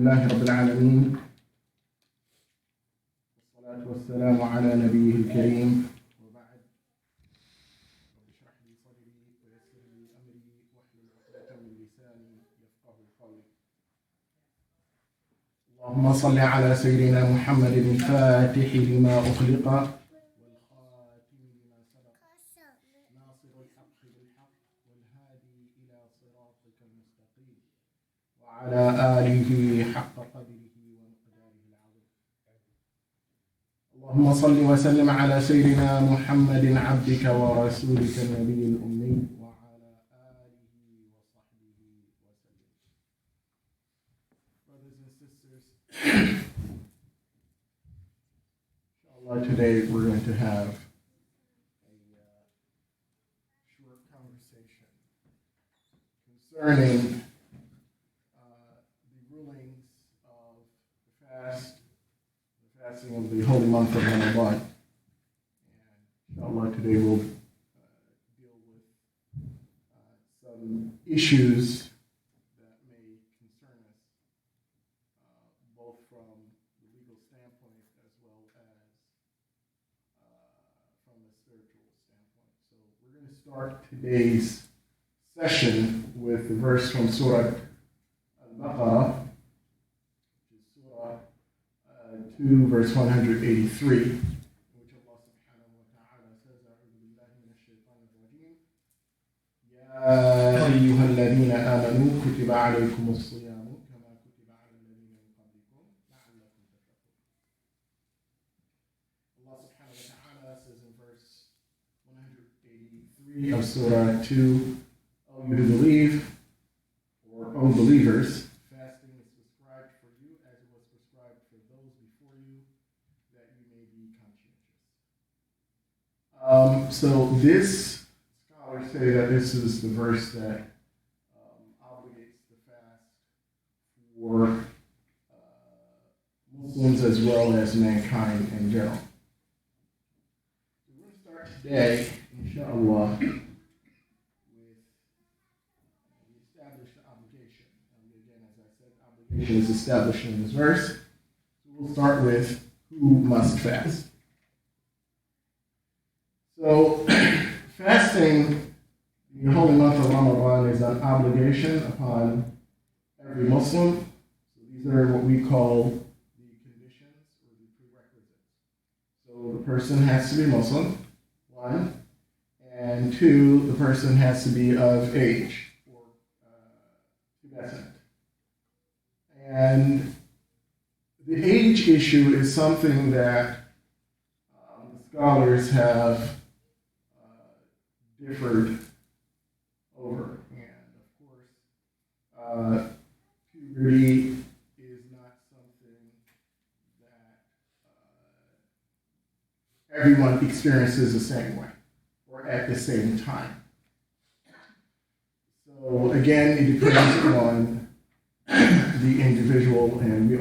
لله رب العالمين، والصلاة والسلام على نبيه الكريم، وبعد. رب اشرح لي صدري ويسر لي أمري واحلل عقدة من لساني يفقهوا قولي. اللهم صل على سيدنا محمد الفاتح لما أخلق والخاتم لما سبق ناصر الحق بالحق والهادي إلى صراطك المستقيم وعلى آله حق قدره ومقداره العظيم. اللهم صل وسلم على سيدنا محمد عبدك ورسولك النبي الأمي وعلى آله وصحبه وسلم. Brothers and sisters, inshallah, today we're going to have a short conversation concerning the rulings of the fasting of the holy month of Ramadan. And inshallah, today we'll deal with some issues that may concern us, both from the legal standpoint as well as from a spiritual standpoint. So we're going to start today's session with the verse from Surah Al-Baqarah, which is Surah 2, verse 183, in which Allah subhanahu wa ta'ala says, أعوذ بالله من الشيطان الرجيم يا أيها الذين آمنوا كتب عليكم الصيام كما كتب على الذين من قبلكم لعلكم تتقون. Allah subhanahu wa ta'ala says in verse 183 of Surah 2, O you who believe, or O believers, fasting is prescribed for you as it was prescribed for those before you, that you may be conscientious. So this, scholars say that this is the verse that obligates the fast for Muslims as well as mankind in general. We're going to start today, inshallah, with the established obligation. And again, as I said, obligation is established in this verse. So we'll start with who must fast. So, fasting in the holy month of Ramadan is an obligation upon every Muslim. So these are what we call the conditions or the prerequisites. So the person has to be Muslim, one, and two, the person has to be of age or pubescent. And the age issue is something that the scholars have differed over. And of course, puberty is not something that everyone experiences the same way or at the same time. So again, it depends on the individual, and we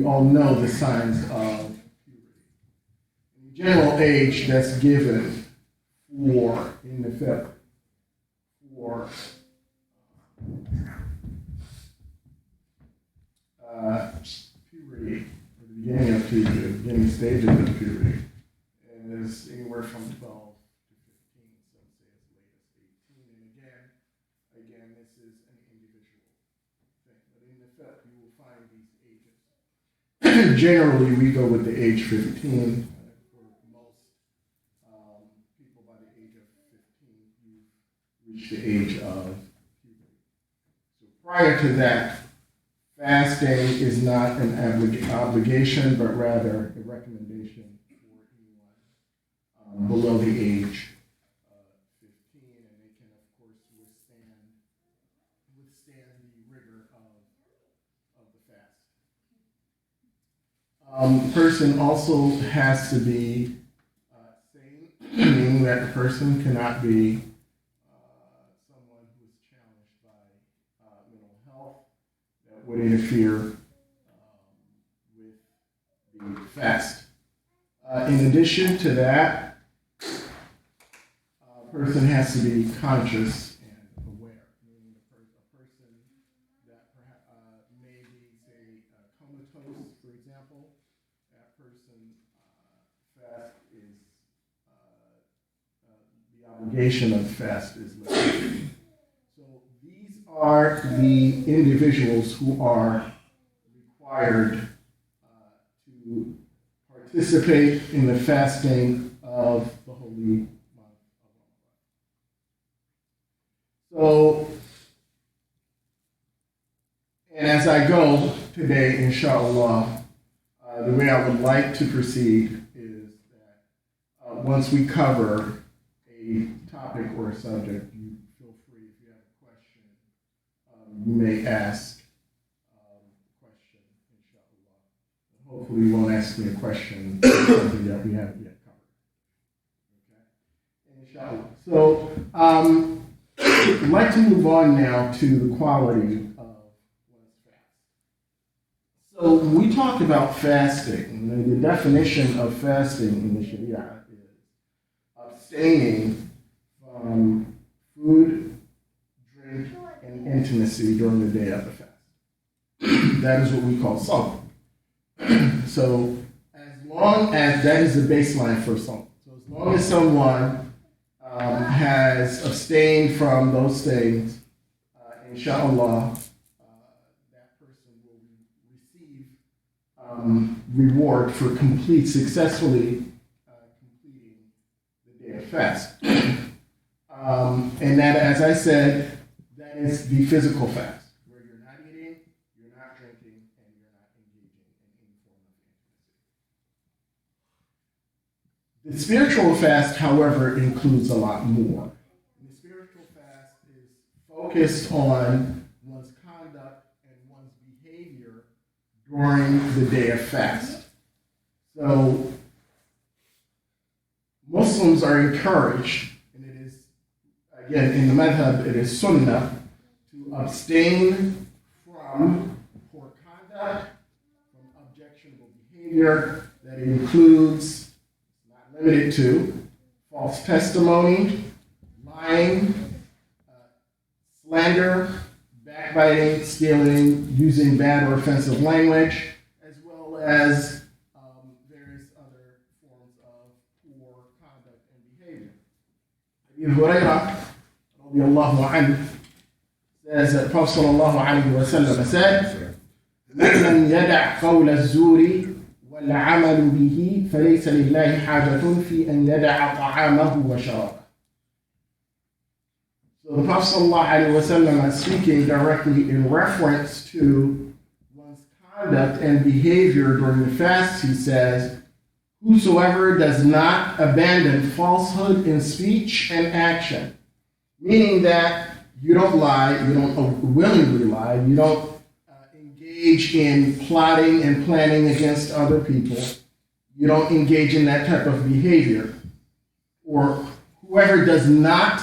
all know the signs of puberty. In general age that's given for in the fiqh for puberty, or the beginning of puberty, the beginning stages of puberty, is anywhere from 12 to 15. Some say as late as 18. And again, this is an individual thing. But in the fiqh, you will find these ages. Generally, we go with the age 15. For most people by the age of 15, you reach the age of puberty. So prior to that, fasting is not an obligation, but rather a recommendation for anyone below the age of 15, and they can, of course, withstand the rigor of the fast. The person also has to be sane, meaning that the person cannot be someone who is challenged by mental health that would interfere with the fast. In addition to that, a person has to be conscious and aware, meaning a person that perhaps maybe, say, obligation of the fast is lifted. So these are the individuals who are required to participate in the fasting of the holy month of Ramadan. So, and as I go today, inshallah, the way I would like to proceed is that once we cover a topic or a subject, you feel free, if you have a question, you may ask a question, inshallah. Hopefully you won't ask me a question on something that we haven't yet covered. Okay? Inshallah. So I'd like to move on now to the quality of one's fast. So when we talk about fasting, the definition of fasting in the Sharia is abstaining from food, drink, and intimacy during the day of the fast. That is what we call sawm. So as long as that is the baseline for sawm. So as long as someone has abstained from those things, inshallah, that person will receive reward for successfully completing the day of fast. And that, as I said, that is the physical fast, where you're not eating, you're not drinking, and you're not engaging in any form of intimacy. The spiritual fast, however, includes a lot more. The spiritual fast is focused on one's conduct and one's behavior during the day of fast. So Muslims are encouraged, and it is, again, in the madhab, it is sunnah, to abstain from poor conduct, from objectionable behavior that includes, not limited to, false testimony, lying, slander, backbiting, stealing, using bad or offensive language, as well as various other forms of poor conduct and behavior. Abu Hurairah, radiallahu anhu, says that Prophet sallallahu alayhi wa sallam said, مَنْ لَمْ يَدَعْ قَوْلَ الزُّورِ وَالْعَمَلُ بِهِ فَلَيْسَ لِلَّهِ حَاجَةٌ فِي أَنْ يَدَعَ طَعَامَهُ وَشَرَابَهُ. So the Prophet ﷺ is speaking directly in reference to one's conduct and behavior during the fast. He says, whosoever does not abandon falsehood in speech and action, meaning that you don't lie, you don't willingly lie, you don't engage in plotting and planning against other people, you don't engage in that type of behavior, or whoever does not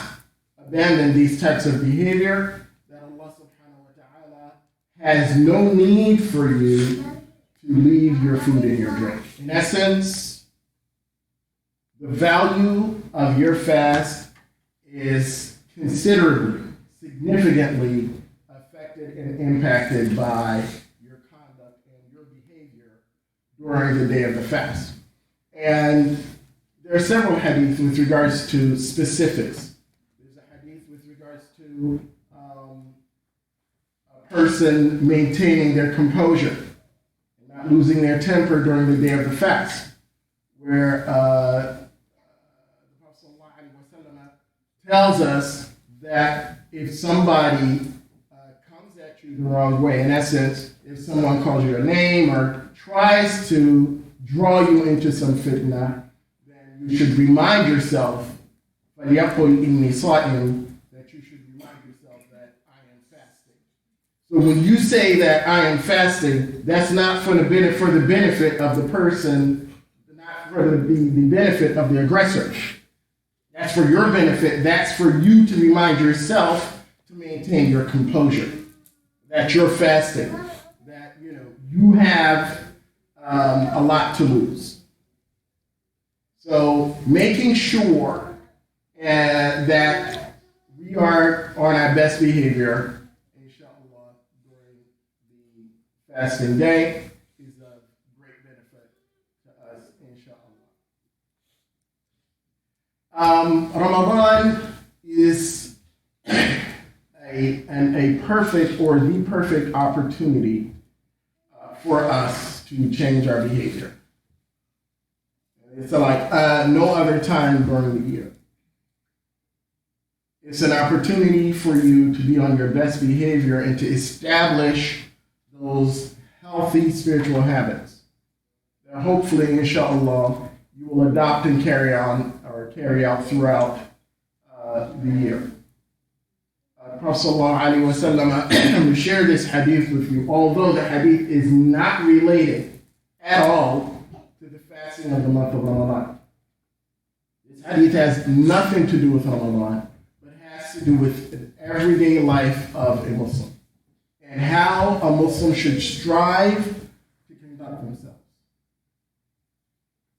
abandon these types of behavior, that Allah subhanahu wa ta'ala has no need for you to leave your food and your drink. In essence, the value of your fast is considerably, significantly affected and impacted by your conduct and your behavior during the day of the fast. And there are several hadiths with regards to specifics. To a person maintaining their composure and not losing their temper during the day of the fast, where the Prophet ﷺ tells us that if somebody comes at you the wrong way, in essence, if someone calls you a name or tries to draw you into some fitna, then you should remind yourself, فَلْيَقُلْ إِنِّي صَائِمٌ, so when you say that I am fasting, that's not for the benefit of the person, not for the benefit of the aggressor. That's for your benefit. That's for you to remind yourself to maintain your composure. That you're fasting. That you have a lot to lose. So making sure that we are on our best behavior fasting day is of great benefit to us, Ramadan is a perfect or the perfect opportunity for us to change our behavior. It's like no other time during the year. It's an opportunity for you to be on your best behavior and to establish those healthy spiritual habits that hopefully, inshallah, you will adopt and carry out throughout the year. Prophet ﷺ will share this hadith with you, although the hadith is not related at all to the fasting of the month of Ramadan. This hadith has nothing to do with Ramadan, but has to do with the everyday life of a Muslim and how a Muslim should strive to conduct themselves.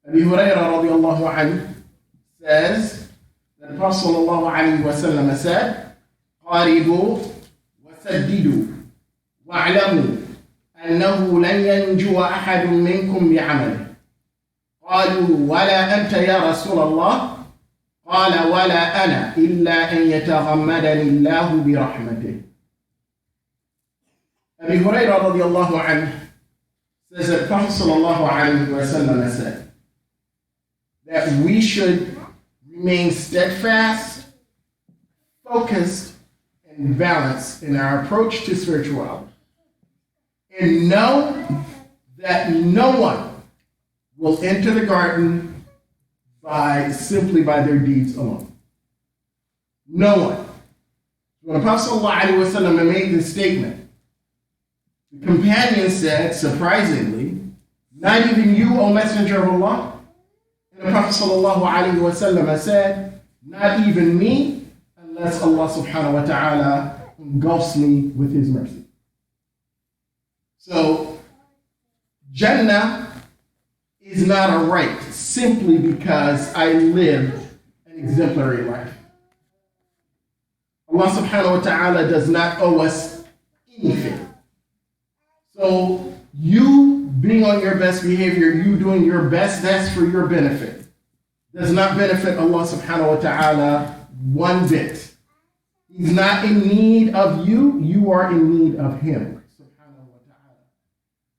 Abu Hurairah radiallahu anhu says that the Prophet ﷺ said, قاربوا وسددوا واعلموا أنه لن ينجو أحد منكم بعمله قالوا ولا أنت يا رسول الله قال ولا أنا إلا أن يتغمدني الله برحمته. Abu Hurairah radiallahu anhu says that Prophet sallallahu alayhi wa sallam said that we should remain steadfast, focused, and balanced in our approach to spirituality. And know that no one will enter the garden simply by their deeds alone. No one. When the Prophet ﷺ made this statement, the companion said, surprisingly, not even you, O Messenger of Allah. And the Prophet ﷺ said, not even me, unless Allah subhanahu wa ta'ala engulfs me with His mercy. So, Jannah is not a right simply because I live an exemplary life. Allah subhanahu wa ta'ala does not owe us anything. So, you being on your best behavior, you doing your best, that's for your benefit, does not benefit Allah subhanahu wa ta'ala one bit. He's not in need of you, you are in need of Him.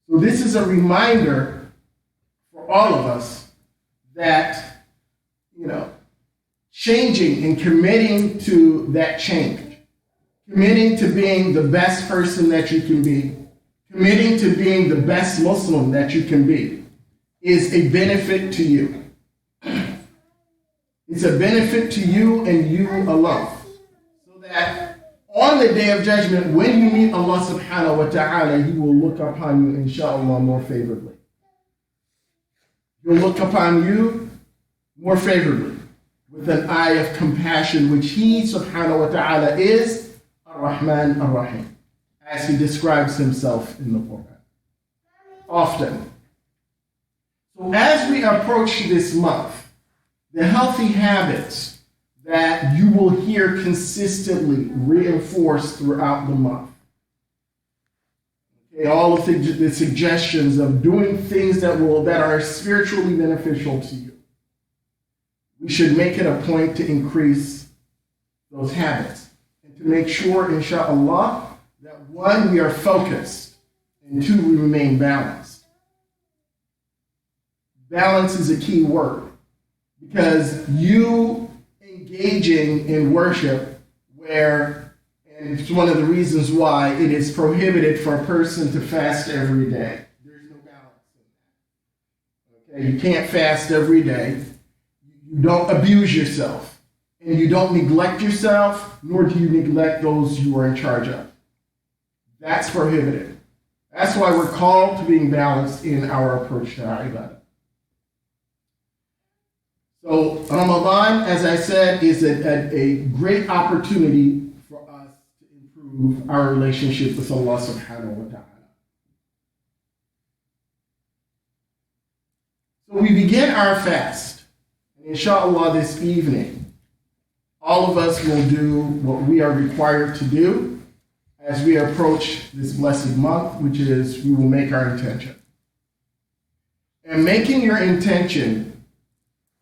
So this is a reminder for all of us that, changing and committing to that change, committing to being the best person that you can be, committing to being the best Muslim that you can be, is a benefit to you. It's a benefit to you and you alone. That on the day of judgment, when you meet Allah subhanahu wa ta'ala, He will look upon you, inshallah, more favorably. He'll look upon you more favorably with an eye of compassion, which He subhanahu wa ta'ala is Ar-Rahman Ar-Rahim, as He describes Himself in the Quran. Often. So as we approach this month, the healthy habits that you will hear consistently reinforced throughout the month. Okay, all of the suggestions of doing things that are spiritually beneficial to you. We should make it a point to increase those habits and to make sure, inshallah, that one, we are focused, and two, we remain balanced. Balance is a key word because you engaging in worship and it's one of the reasons why it is prohibited for a person to fast every day. There's no balance in that. Okay, you can't fast every day. You don't abuse yourself. And you don't neglect yourself, nor do you neglect those you are in charge of. That's prohibited. That's why we're called to being balanced in our approach to our ibadah. So Ramadan, as I said, is a great opportunity for us to improve our relationship with Allah subhanahu wa ta'ala. So we begin our fast. And inshallah this evening, all of us will do what we are required to do as we approach this blessed month, which is we will make our intention. And making your intention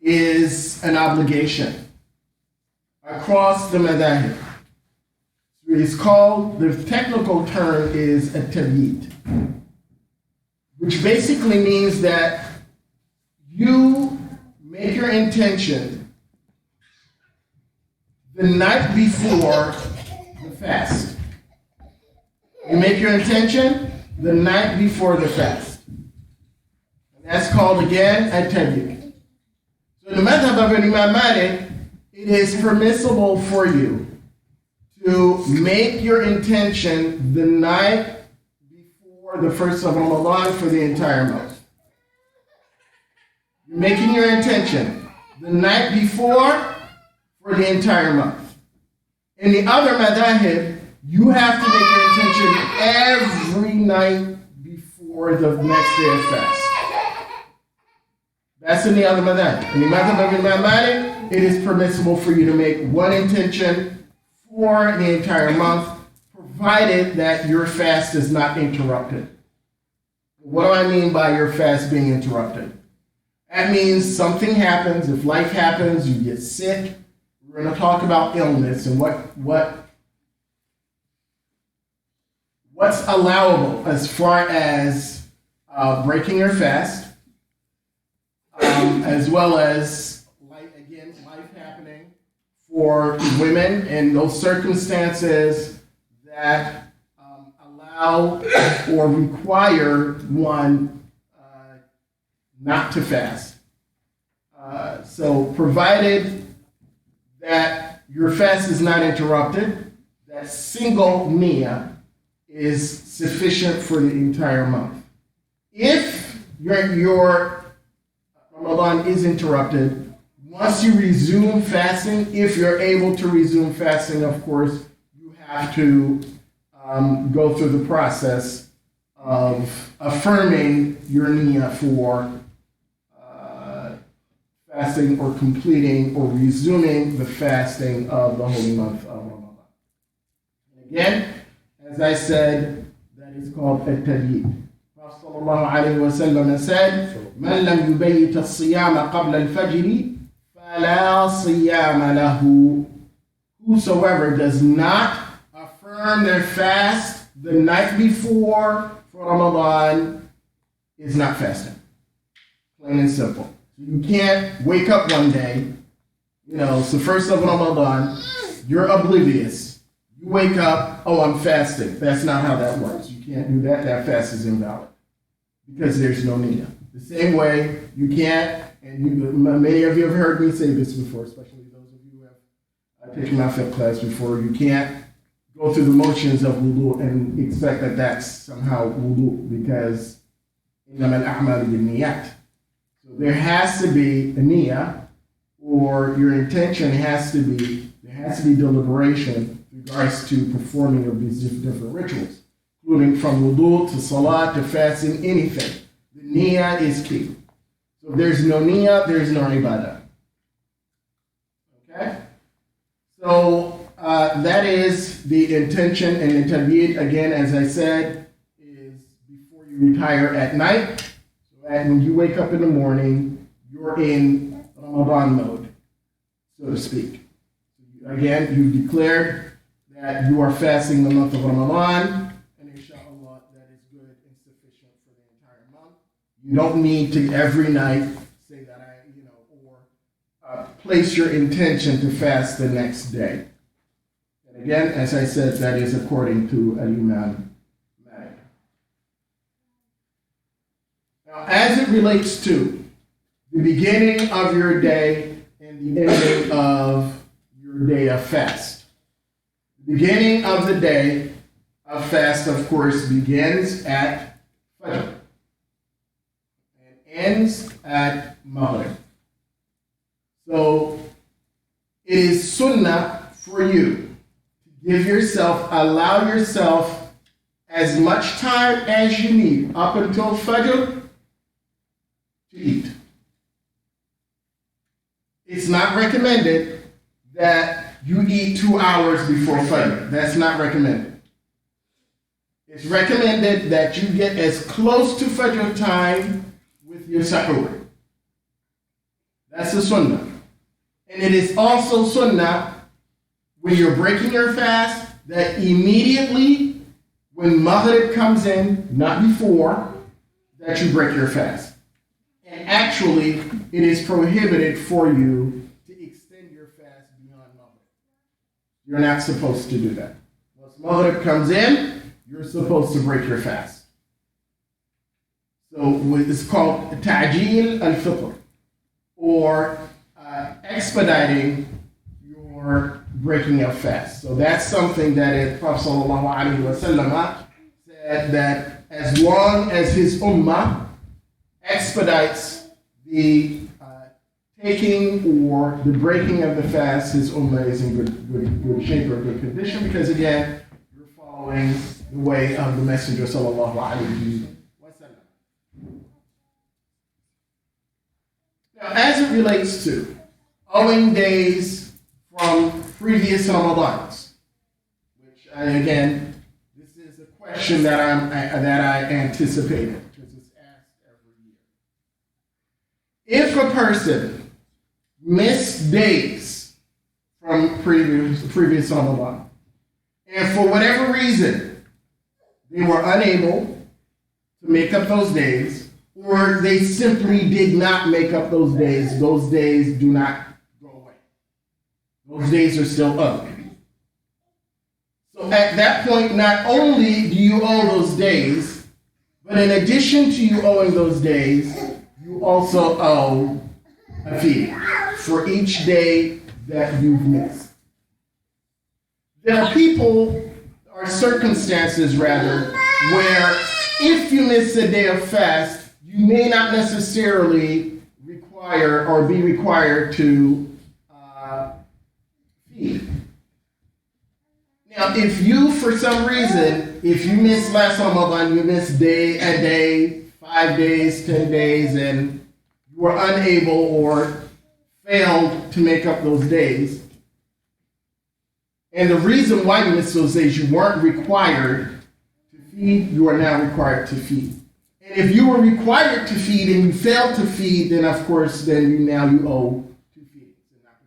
is an obligation across the madahib. It's called, the technical term is a tabyid, which basically means that you make your intention the night before the fast. You make your intention the night before the fast. And that's called, again, a tabyid. So in the madhab of Imam Malik, it is permissible for you to make your intention the night before the first of Ramadan for the entire month. You're making your intention the night before for the entire month. In the other madahib, you have to make your intention every night before the next day of fast. That's in the other madhab. In the madhab of Imam Malik, it is permissible for you to make one intention for the entire month, provided that your fast is not interrupted. What do I mean by your fast being interrupted? That means something happens. If life happens, you get sick. We're going to talk about illness and what's allowable as far as breaking your fast, as well as life happening for women in those circumstances that allow or require one not to fast. So provided that your fast is not interrupted, that single niyyah is sufficient for the entire month. If your Ramadan is interrupted, once you resume fasting, if you're able to resume fasting, of course, you have to go through the process of affirming your niyyah for fasting or completing or resuming the fasting of the holy month of Ramadan. And again, as I said, that is called at-tabyid. Prophet sallallahu alayhi wa sallam said, "Man lam yubayyit as-siyama qabla al-fajr, fala siyama lahu." Whosoever does not affirm their fast the night before for Ramadan is not fasting. Plain and simple. You can't wake up one day, it's the first of Ramadan, you're oblivious. You wake up, oh, I'm fasting. That's not how that works. You can't do that. That fast is invalid because there's no niyyah. The same way you can't, and many of you have heard me say this before, especially those of you who have taken my fiqh class before, you can't go through the motions of wudu and expect that that's somehow wudu because إِنَّمَا الْأَعْمَالُ بِالنِّيَّاتِ. So there has to be a niyyah, or your intention there has to be deliberation in regards to performing of these different rituals, including from wudu to salat to fasting, anything. The niyyah is key. So if there's no niyyah, there's no ibadah. Okay? So that is the intention, and the tabyid, again, as I said, is before you retire at night. And when you wake up in the morning, you're in Ramadan mode, so to speak. Again, you've declared that you are fasting the month of Ramadan, and inshallah, that is good and sufficient for the entire month. You don't need to every night say that or place your intention to fast the next day. And again, as I said, that is according to Imam Malik. As it relates to the beginning of your day and the ending of your day of fast. The beginning of the day of fast, of course, begins at Fajr and ends at Maghrib. So it is sunnah for you to allow yourself as much time as you need up until Fajr to eat. It's not recommended that you eat 2 hours before Fajr. That's not recommended. It's recommended that you get as close to Fajr time with your sahur. That's the sunnah. And it is also sunnah when you're breaking your fast that immediately when Maghrib comes in, not before, that you break your fast. And actually, it is prohibited for you to extend your fast beyond Maghrib. You're not supposed to do that. Once Maghrib comes in, you're supposed to break your fast. So it's called ta'jeel al-fitr, or expediting your breaking of fast. So that's something that Prophet ﷺ said that as long as his ummah expedites the taking or the breaking of the fast, his ummah is in good shape or good condition, because again, you're following the way of the Messenger sallallahu alaihi wasallam. Now, as it relates to owing days from previous Ramadans, which again, this is a question that I anticipated because it's asked every year. If a person missed days from previous Ramadan, and for whatever reason they were unable to make up those days, or they simply did not make up those days do not go away. Those days are still owed. So at that point, not only do you owe those days, but in addition to you owing those days, you also owe a fee for each day that you've missed. There are people, or circumstances rather, where if you miss a day of fast, you may not necessarily require or be required to feed. Now, if you, for some reason, if you missed last Ramadan, you missed a day, 5 days, 10 days, and you were unable or failed to make up those days, and the reason why you missed those days, you weren't required to feed, you are now required to feed. And if you were required to feed and you failed to feed, then of course, then you owe 2 feedings and not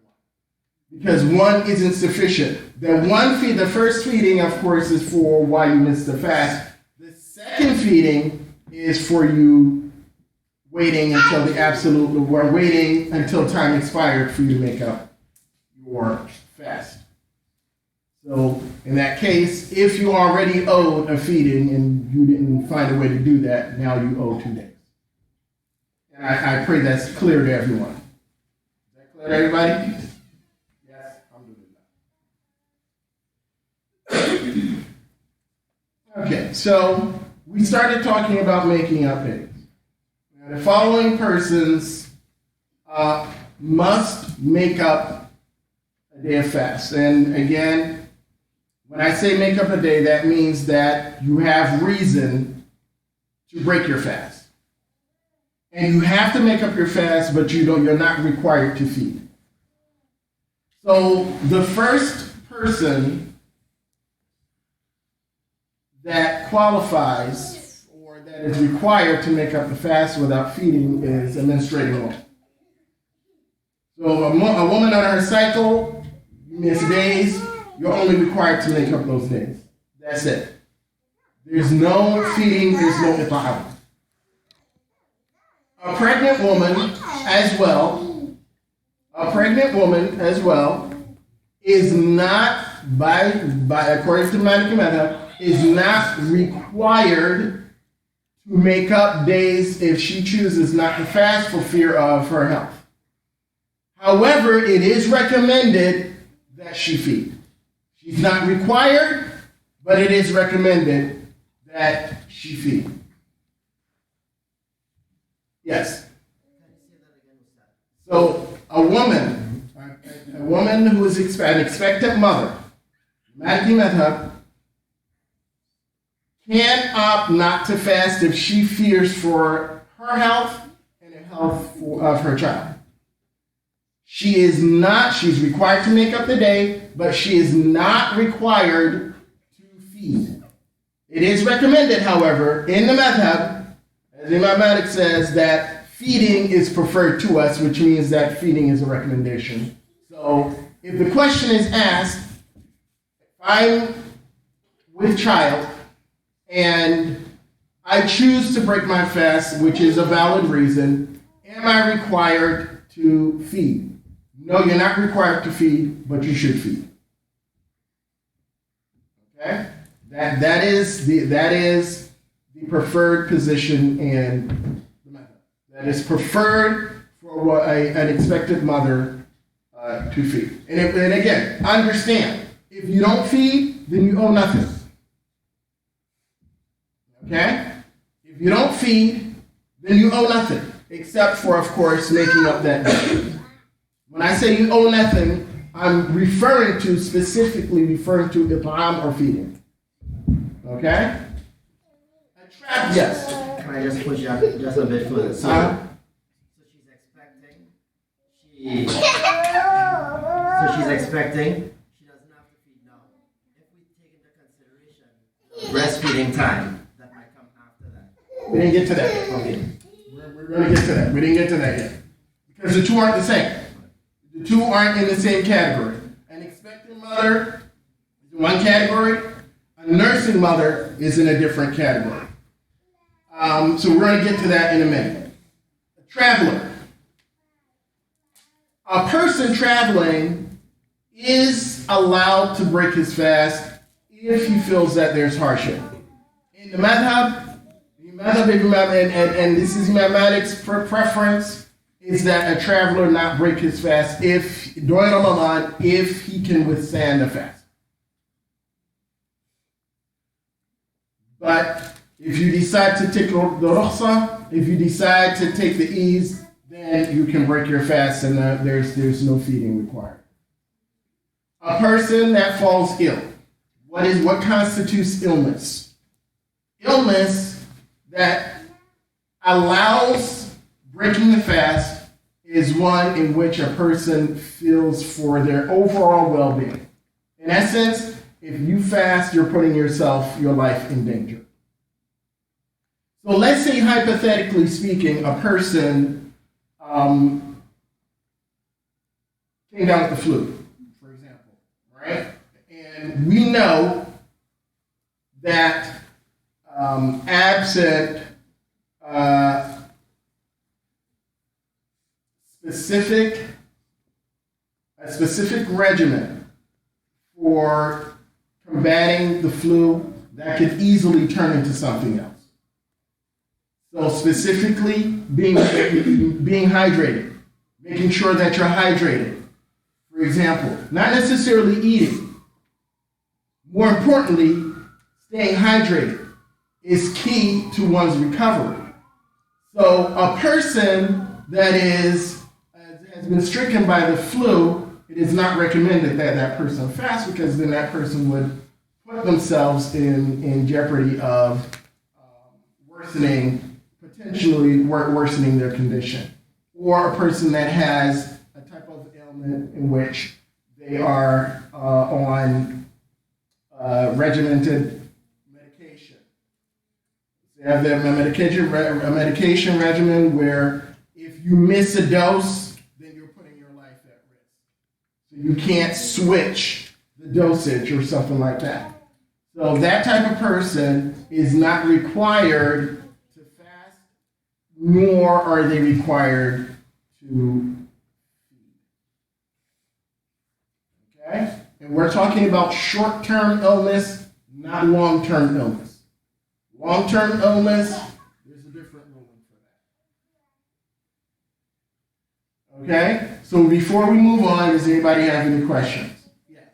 1. Because 1 isn't sufficient. The first feeding, of course, is for why you missed the fast. The second feeding is for you waiting until time expired for you to make up your fast. So in that case, if you already owed a feeding and you didn't find a way to do that, now you owe 2 days. And I pray that's clear to everyone. Is that clear to everybody? Yes, alhamdulillah. Okay, so we started talking about making up days. Now, the following persons must make up a day of fast. And again, when I say make up a day, that means that you have reason to break your fast. And you have to make up your fast, but you're not required to feed. So the first person that qualifies or that is required to make up the fast without feeding is a menstruating woman. So a woman on her cycle, you miss days, you're only required to make up those days. That's it. There's no feeding, there's no it'am. A pregnant woman as well is not, according to Maliki Madhab, is not required to make up days if she chooses not to fast for fear of her health. However, it is recommended that she feed. She's not required, but it is recommended that she feed. Yes. So a woman who is an expectant mother, Maliki Madhab, can opt not to fast if she fears for her health and the health of her child. She's required to make up the day, but she is not required to feed. It is recommended, however, in the madhab, as Imam Malik says, that feeding is preferred to us, which means that feeding is a recommendation. So if the question is asked, if I'm with child and I choose to break my fast, which is a valid reason, am I required to feed? No, you're not required to feed, but you should feed. Okay? That is the preferred position in the method. That is preferred for an expected mother to feed. And again, understand, if you don't feed, then you owe nothing. Okay? If you don't feed, then you owe nothing, except for, of course, making up that debt. When I say you owe nothing, I'm specifically referring to it'am or feeding. Okay? Yes. Can I just push up just a bit further? So she's expecting. She doesn't have to feed now. If we take into consideration breastfeeding time, that might come after that. We didn't get to that yet. Okay. We're going to get to that. We didn't get to that yet. Because the two aren't the same. The two aren't in the same category. An expecting mother is in one category. A nursing mother is in a different category. So we're going to get to that in a minute. A traveler. A person traveling is allowed to break his fast if he feels that there's hardship. In the madhab, and this is mathematics preference, is that a traveler not break his fast during Ramadan if he can withstand the fast. But if you decide to take the rukhsa, if you decide to take the ease, then you can break your fast and there's no feeding required. A person that falls ill. What constitutes illness? Illness that allows breaking the fast is one in which a person feels for their overall well-being. In essence, if you fast, you're putting your life in danger. So let's say, hypothetically speaking, a person came down with the flu, for example, right? And we know that absent a specific regimen for combating the flu, that could easily turn into something else. So specifically, being hydrated, making sure that you're hydrated. For example, not necessarily eating. More importantly, staying hydrated is key to one's recovery. So a person that has been stricken by the flu, it is not recommended that that person fast, because then that person would put themselves in jeopardy of potentially worsening their condition. Or a person that has a type of ailment in which they are on regimented medication. They have their medication regimen where if you miss a dose, then you're putting your life at risk. So you can't switch the dosage or something like that. So that type of person is not required to fast, nor are they required to feed. Okay? And we're talking about short-term illness, not long-term illness. Long-term illness, there's a different ruling for that. Okay? So before we move on, does anybody have any questions? Yes.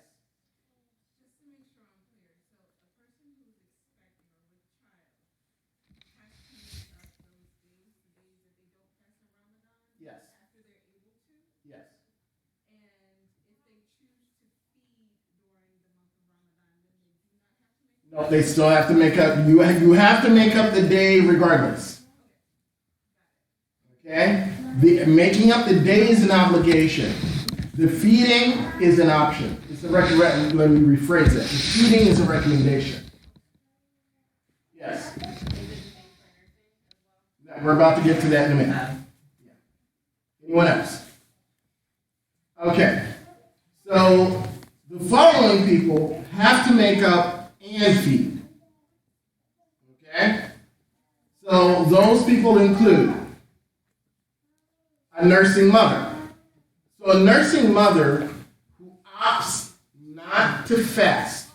Yes. Yes. No, they still have to make up. You have to make up the day regardless. Okay? Making up the day is an obligation. The feeding is an option. It's a let me rephrase it. The feeding is a recommendation. Yes. We're about to get to that in a minute. Anyone else? Okay. So the following people have to make up and feed. Okay? So those people include a nursing mother. So a nursing mother who opts not to fast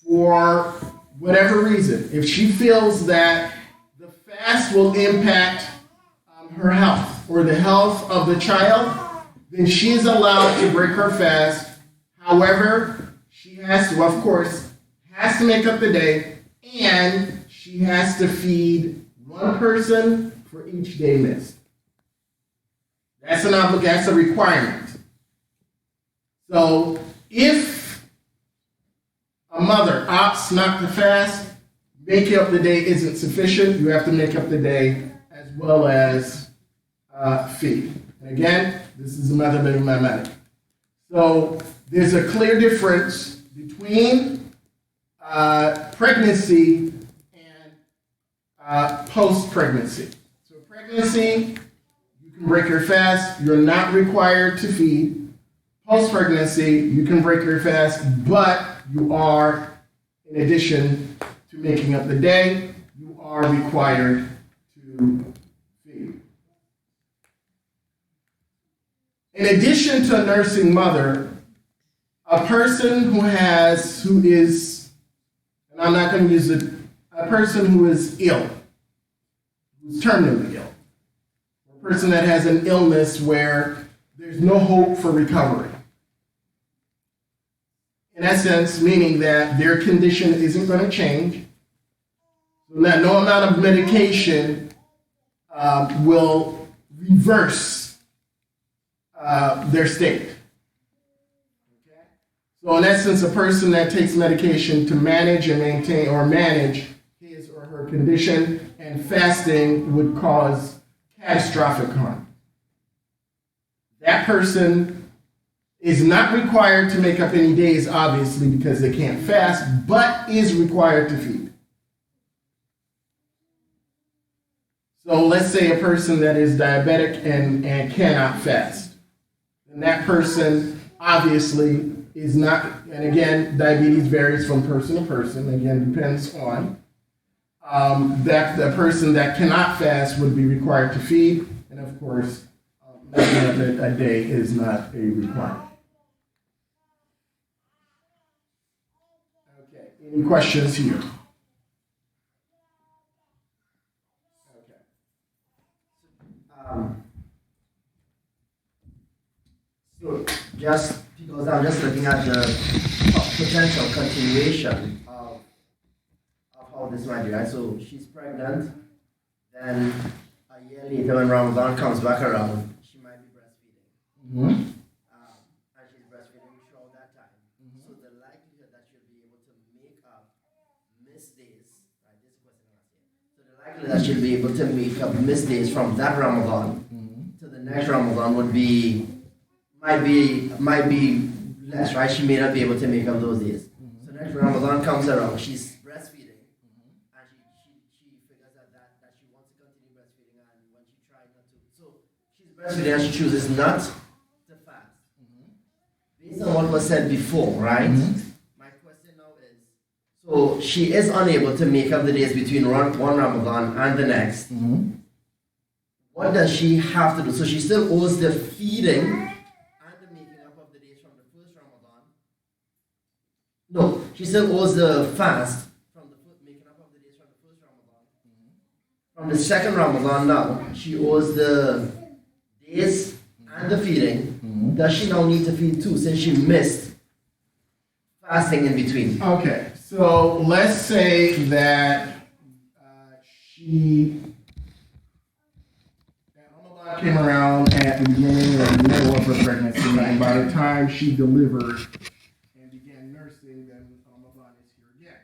for whatever reason, if she feels that the fast will impact her health or the health of the child, then she is allowed to break her fast. However, she has to, of course, has to make up the day, and she has to feed one person for each day missed. That's that's a requirement. So if a mother opts not to fast, making up the day isn't sufficient. You have to make up the day as well as feed. And again, this is a method of mathematics. So there's a clear difference between pregnancy and post-pregnancy. So pregnancy, you can break your fast. You're not required to feed. Post-pregnancy, you can break your fast, but you are, in addition to making up the day, you are required to feed. In addition to a nursing mother, a person who is, and I'm not going to use it, a person who is ill, who's terminally ill, a person that has an illness where there's no hope for recovery. In essence, meaning that their condition isn't going to change, so that no amount of medication will reverse their state. Okay? So in essence, a person that takes medication to manage and maintain or manage his or her condition, and fasting would cause catastrophic harm. That person is not required to make up any days, obviously, because they can't fast, but is required to feed. So let's say a person that is diabetic and cannot fast. And that person obviously is not, and again, diabetes varies from person to person, again, depends on, that the person that cannot fast would be required to feed, and of course, making up a day is not a requirement. Okay, any questions here? So just because I'm just looking at the potential continuation of how this might be, right? So she's pregnant, then a year later when Ramadan comes back around, she might be breastfeeding. Mm-hmm. And she's breastfeeding throughout that time. Mm-hmm. So the likelihood that she'll be able to make up missed days, right? This is the question I'm asking. So the likelihood that she'll be able to make up missed days from that Ramadan to the next Ramadan might be less, right? She may not be able to make up those days. So next Ramadan comes around, she's breastfeeding, and she figures out that she wants to continue breastfeeding, and when she tried not to, so she's breastfeeding and she chooses not to fast. Based on what was said before, right? My question now is, so she is unable to make up the days between one Ramadan and the next. What does she have to do? So she still owes the feeding. No, she still owes the fast from the making up of the days from the first Ramadan. From the second Ramadan now, she owes the days and the feeding. Does she now need to feed too, since she missed fasting in between? Okay, so let's say that Ramadan came around at the beginning or the middle of her pregnancy, and by the time she delivered and began nursing, then Ramadan is here again.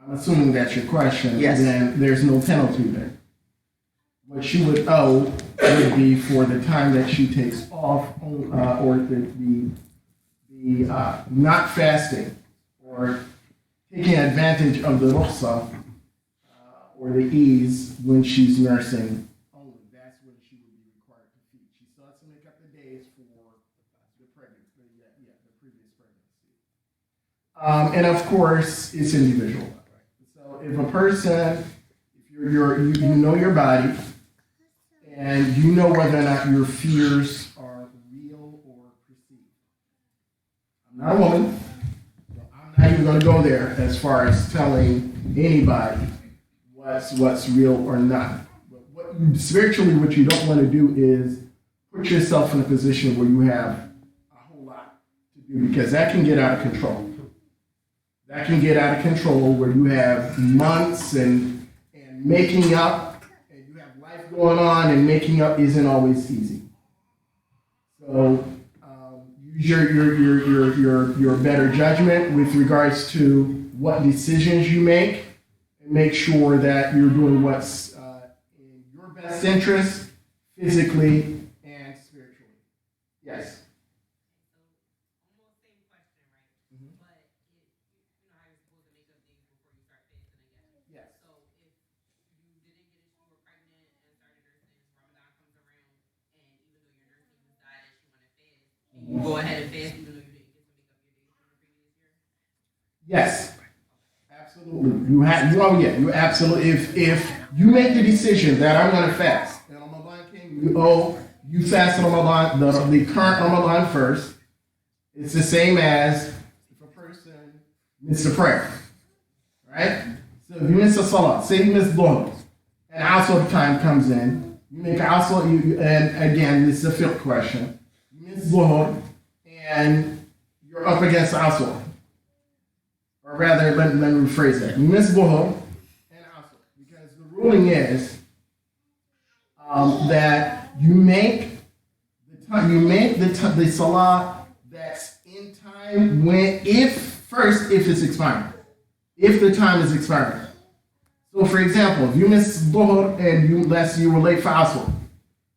I'm assuming that's your question. Yes. Then there's no penalty there. What she would owe would be for the time that she takes off, or the not fasting, or taking advantage of the rukhsah, or the ease when she's nursing only. That's when she would And of course, it's individual. So if a person, if you know your body, and you know whether or not your fears are real or perceived. I'm not a woman. So I'm not even going to go there as far as telling anybody what's real or not. But spiritually, what you don't want to do is put yourself in a position where you have a whole lot to do, because that can get out of control. That can get out of control where you have months and making up, and you have life going on, and making up isn't always easy. So use your better judgment with regards to what decisions you make, and make sure that you're doing what's in your best interest, physically and spiritually. Yes. Go ahead and fast even though you didn't get to make up your days from the previous year? Yes, absolutely. You absolutely. If you make the decision that I'm going to fast, and Ramadan came, you fast Ramadan, the current Ramadan first. It's the same as if a person missed a prayer, right? So if you miss a salah, say you miss Dhuhr, and Asr time comes in, you make Asr, and again, this is a fiqh question. You miss Dhuhr, and you're up against Asr. Or rather, let me rephrase that. You miss Dhuhr and Asr. Because the ruling is that you make the salah that's in time if it's expiring. If the time is expiring. So for example, if you miss Dhuhr and you were late for Asr,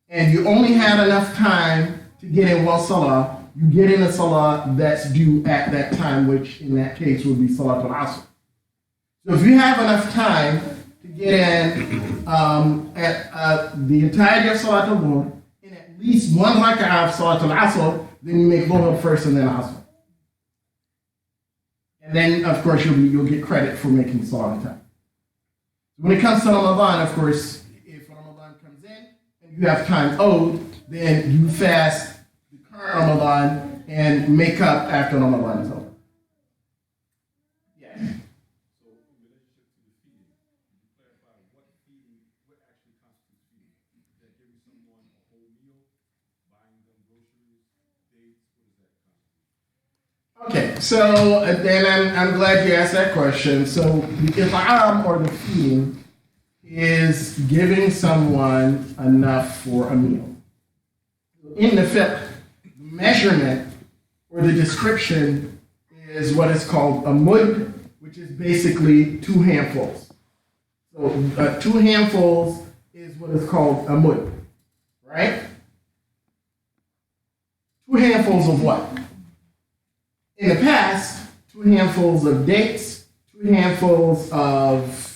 and you only had enough time to get in one salah, you get in a salah that's due at that time, which in that case would be Salatul Asr. So if you have enough time to get in at the entirety of Salatul Dhuhr, in at least one rak'ah of Salatul Asr, then you make Dhuhr first and then Asr. And then, of course, you'll get credit for making Salah on time. When it comes to Ramadan, of course, if Ramadan comes in and you have time owed, then you fast Ramadan and make up after Ramadan is over. Yes. So in relationship to the feeding, can you clarify what actually constitutes feeding? Is that giving someone a whole meal, buying them groceries, dates? What does that constitute? Okay, so then I'm glad you asked that question. So the it'am or the feeding is giving someone enough for a meal. In the fiqh, measurement or the description is what is called a mud, which is basically 2 handfuls. So 2 handfuls is what is called a mud, right? 2 handfuls of what? In the past, 2 handfuls of dates, 2 handfuls of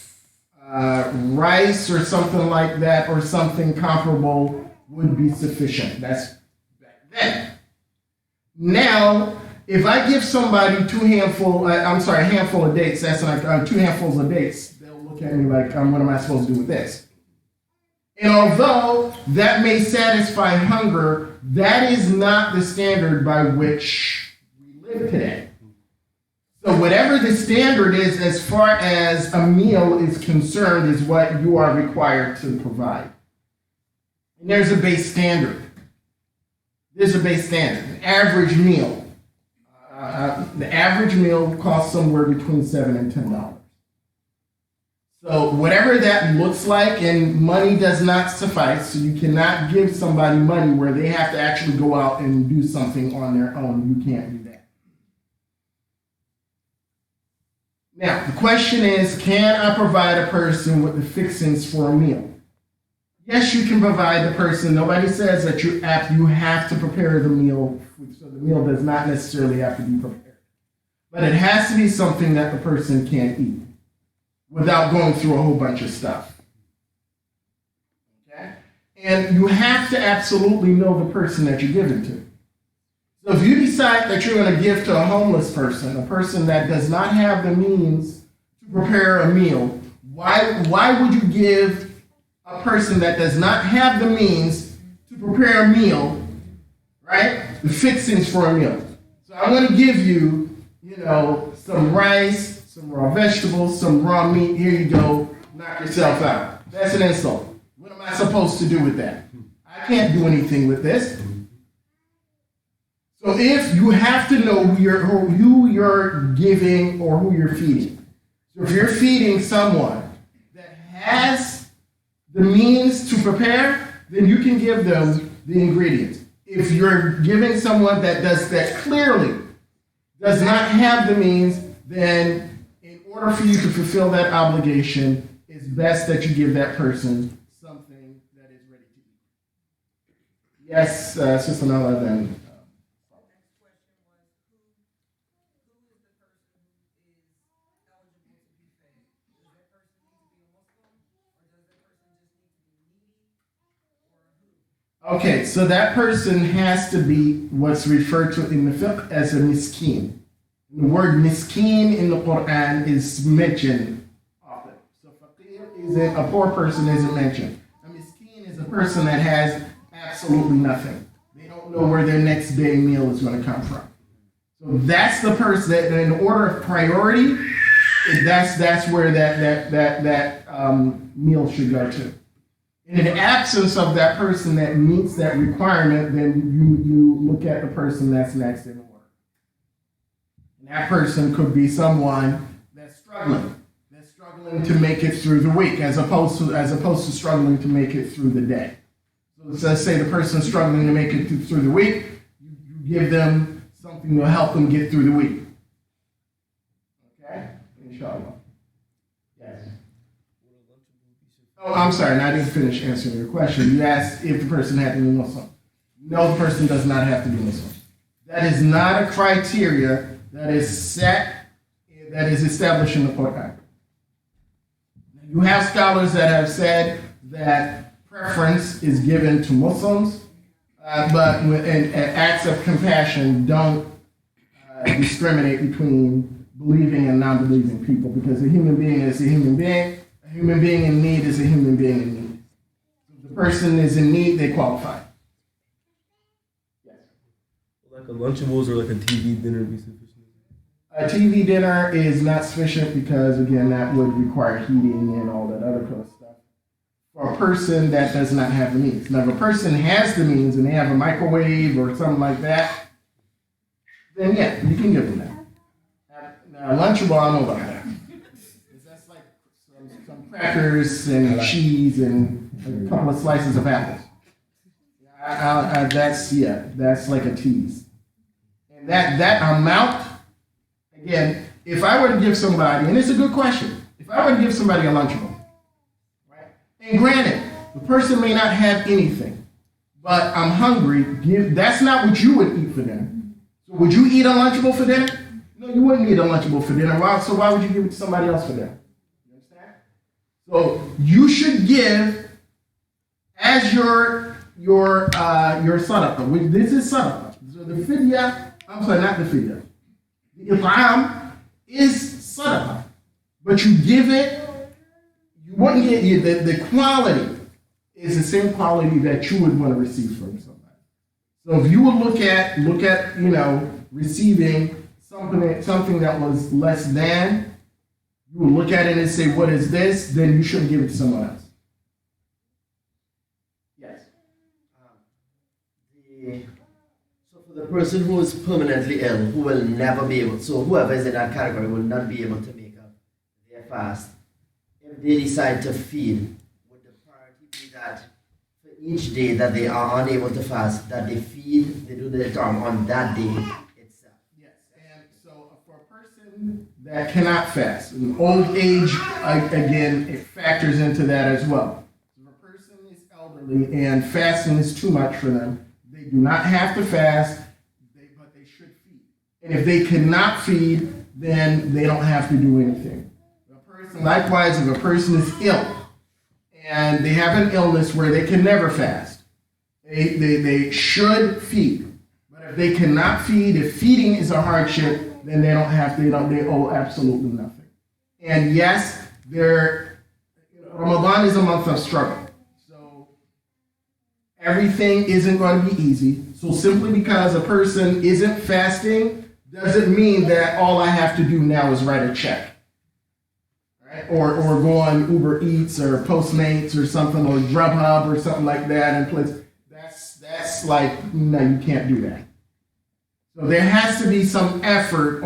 rice or something like that, or something comparable would be sufficient. That's back then. Now, if I give somebody a handful of dates, that's like 2 handfuls of dates, they'll look at me like, what am I supposed to do with this? And although that may satisfy hunger, that is not the standard by which we live today. So whatever the standard is as far as a meal is concerned is what you are required to provide. And there's a base standard. There's a base standard. An average meal. The average meal costs somewhere between $7 and $10. So whatever that looks like, and money does not suffice, so you cannot give somebody money where they have to actually go out and do something on their own. You can't do that. Now, the question is, can I provide a person with the fixings for a meal? Yes, you can provide the person. Nobody says that you have to prepare the meal, so the meal does not necessarily have to be prepared. But it has to be something that the person can eat without going through a whole bunch of stuff. Okay? And you have to absolutely know the person that you're giving to. So if you decide that you're going to give to a homeless person, a person that does not have the means to prepare a meal, why would you give a person that does not have the means to prepare a meal, right? The fixings for a meal. So I'm going to give you, some rice, some raw vegetables, some raw meat. Here you go. Knock yourself out. That's an insult. What am I supposed to do with that? I can't do anything with this. So if you have to know who you're giving or who you're feeding. So if you're feeding someone that has the means to prepare, then you can give them the ingredients. If you're giving someone that clearly does not have the means, then in order for you to fulfill that obligation, it's best that you give that person something that is ready to eat. Yes, Sister Nala, then. Okay, so that person has to be what's referred to in the fiqh as a miskin. The word miskin in the Quran is mentioned often. So faqir a poor person isn't mentioned. A miskin is a person that has absolutely nothing. They don't know where their next day meal is going to come from. So that's the person that, in order of priority, that's where that meal should go to. In the absence of that person that meets that requirement, then you look at the person that's next in order. And that person could be someone that's struggling to make it through the week, as opposed to struggling to make it through the day. So let's say the person's struggling to make it through the week, you give them something to help them get through the week. Okay? Inshallah. Yes. Oh, I'm sorry, I didn't finish answering your question. You asked if the person had to be Muslim. No, the person does not have to be Muslim. That is not a criteria that is established in the Quran. You have scholars that have said that preference is given to Muslims, but acts of compassion don't discriminate between believing and non-believing people, because a human being is a human being. A human being in need is a human being in need. If the person is in need, they qualify. Yes. Like a Lunchables or like a TV dinner be sufficient? A TV dinner is not sufficient because, again, that would require heating and all that other kind of stuff. For a person that does not have the means. Now, if a person has the means and they have a microwave or something like that, then yeah, you can give them that. Now, Lunchable, I don't know about that. That's like some crackers and cheese and a couple of slices of apples. That's like a tease. And that amount, again, if I were to give somebody, and it's a good question, if I were to give somebody a Lunchable, right? And granted, the person may not have anything, but I'm hungry, that's not what you would eat for dinner. So would you eat a Lunchable for dinner? No, you wouldn't eat a Lunchable for dinner. So why would you give it to somebody else for dinner? You understand? So you should give as your sadaqah. This is sadaqah. So the fidya, I'm sorry, not the fidya. The it'am is sadaqah. But you give it, you wouldn't get the quality is the same quality that you would want to receive from somebody. So if you would look at receiving something that was less than, you would look at it and say, what is this? Then you shouldn't give it to someone else. Yes. So for the person who is permanently ill, who will never be able, so whoever is in that category will not be able to make up their fast, if they decide to feed, would the priority be that for each day that they are unable to fast, that they feed, they do the term on that day itself? Yes, and so for a person that cannot fast, and old age, again, it factors into that as well. So if a person is elderly and fasting is too much for them, they do not have to fast, but they should feed. And if they cannot feed, then they don't have to do anything. Likewise, if a person is ill and they have an illness where they can never fast, they should feed. But If they cannot feed, if feeding is a hardship, then they owe absolutely nothing. And yes, Ramadan is a month of struggle. So everything isn't going to be easy. So simply because a person isn't fasting doesn't mean that all I have to do now is write a check. Right? Or go on Uber Eats or Postmates or something, or Grubhub or something like that and place. That's like, no, you can't do that. So there has to be some effort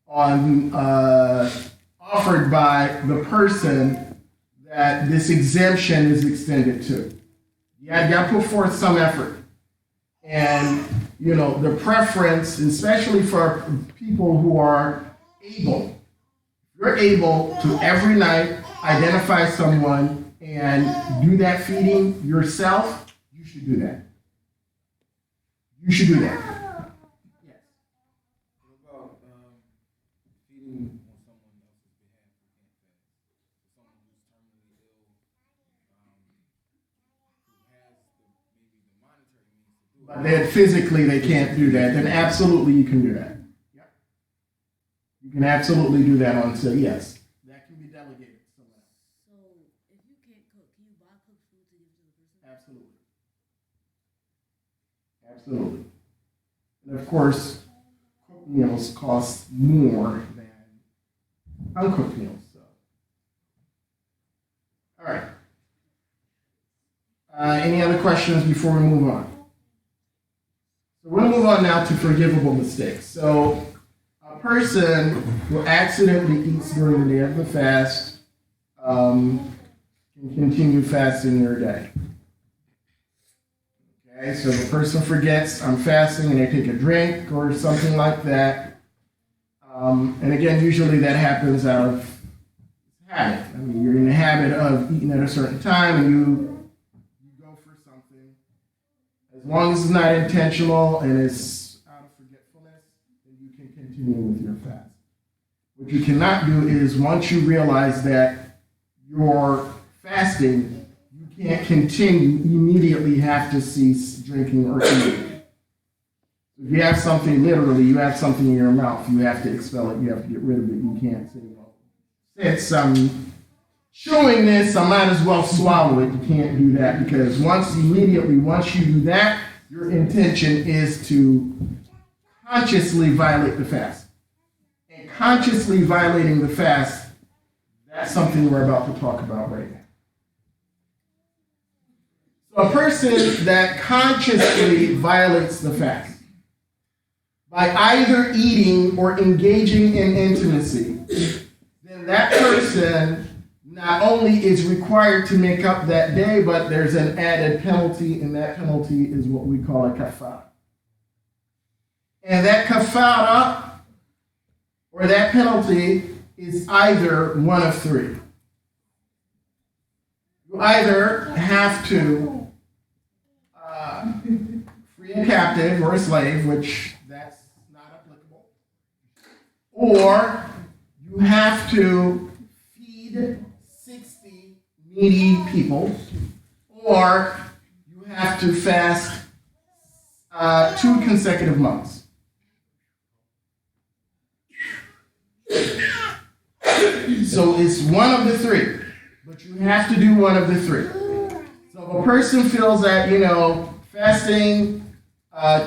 offered by the person that this exemption is extended to. You got to put forth some effort. And, the preference, especially for people who are able, if you're able to every night identify someone and do that feeding yourself, you should do that. You should do that. Yes. What about feeding on someone else's behalf who can't fast? Someone who's terminally ill, who has maybe the monetary means to do it. But then physically they can't do that, then absolutely you can do that. Yep. You can absolutely do that on say yes. That can be delegated to someone else. So if you can't cook, can you buy cooked food to give to the person? Absolutely. Absolutely. And of course, cooked meals cost more than uncooked meals. So. All right. Any other questions before we move on? So we're going to move on now to forgivable mistakes. So a person who accidentally eats during the day of the fast can continue fasting their day. Okay, so the person forgets I'm fasting and they take a drink or something like that. And again, usually that happens out of habit. I mean, you're in the habit of eating at a certain time and you go for something. As long as it's not intentional and it's out of forgetfulness, then you can continue with your fast. What you cannot do is once you realize that you're fasting, you can't continue, immediately have to cease drinking or eating. If you have something, literally, you have something in your mouth, you have to expel it, you have to get rid of it. You can't say, well, since I'm chewing this, I might as well swallow it. You can't do that because once you do that, your intention is to consciously violate the fast. And consciously violating the fast, that's something we're about to talk about right now. So a person that consciously violates the fast by either eating or engaging in intimacy, then that person not only is required to make up that day, but there's an added penalty, and that penalty is what we call a kafara. And that kafara, or that penalty, is either one of three. You either have to free a captive or a slave, which that's not applicable, or you have to feed 60 needy people, or you have to fast 2 consecutive months. So it's one of the three, but you have to do one of the three. So if a person feels that, fasting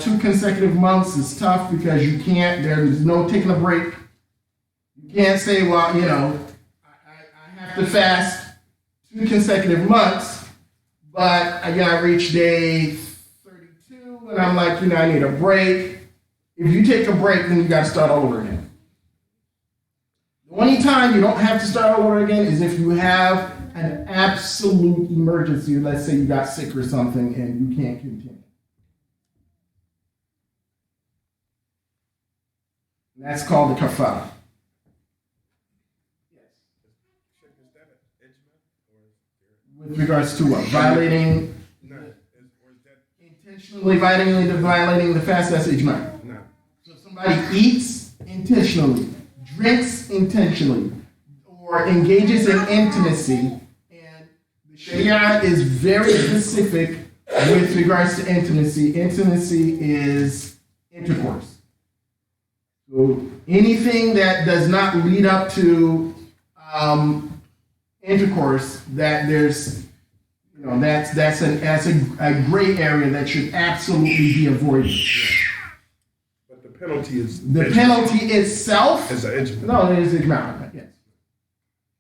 2 consecutive months is tough because there's no taking a break. You can't say, well, I have to fast 2 consecutive months, but I reach day 32 and I'm like, I need a break. If you take a break, then you got to start all over again. The only time you don't have to start all over again is if you have an absolute emergency. Let's say you got sick or something and you can't continue. And that's called the kafara. With regards to what? Violating, intentionally violating the fast, that's ijma. No. So if somebody eats intentionally, drinks intentionally, or engages in intimacy, and the Sharia is very specific with regards to intimacy, intimacy is intercourse. So anything that does not lead up to intercourse, that there's, that's a gray area that should absolutely be avoided. But the penalty is. The penalty itself. Is an intimate. No, it is acknowledgement. Yes.